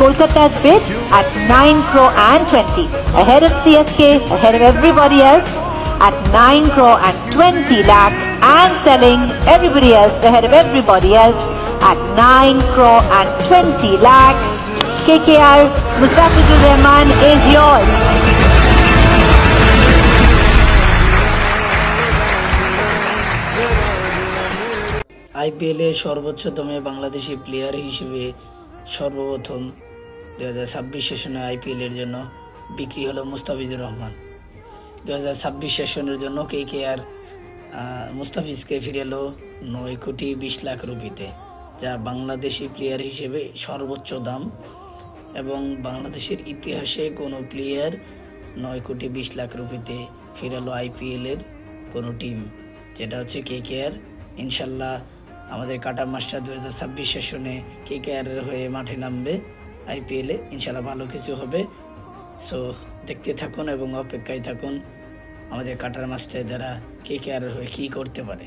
Kolkata's bid at 9 crore and 20. Ahead of CSK, ahead of everybody else at 9 crore and 20 lakh, and selling everybody else ahead of everybody else at 9 crore and 20 lakh. KKR Mustafizur Rahman is yours. আইপিএলে সর্বোচ্চ দামে Bangladeshi player হিসেবে সর্বপ্রথম 2026 সেশনে আইপিএলের জন্য বিক্রি হলো মুস্তাফিজুর রহমান। 2026 সেশনের জন্য কেকেআর মুস্তাফিজকে ফিরে এলো 9 কোটি 20 লাখ রুপিতে, যা বাংলাদেশি প্লেয়ার হিসেবে সর্বোচ্চ দাম, এবং বাংলাদেশের ইতিহাসে কোনো প্লেয়ার 9 কোটি 20 লাখ রুপিতে ফিরালো আইপিএলের কোনো টিম, যেটা হচ্ছে কেকেআর। ইনশাল্লাহ আমাদের কাটা মাস্টার 2026 সেশনে কেকেআর হয়ে মাঠে নামবে আইপিএলে। ইনশাল্লাহ ভালো কিছু হবে। সো দেখতে থাকুন এবং অপেক্ষায় থাকুন আমাদের কাটার মাস্টার দ্বারা কেকেআর হয়ে কী করতে পারে।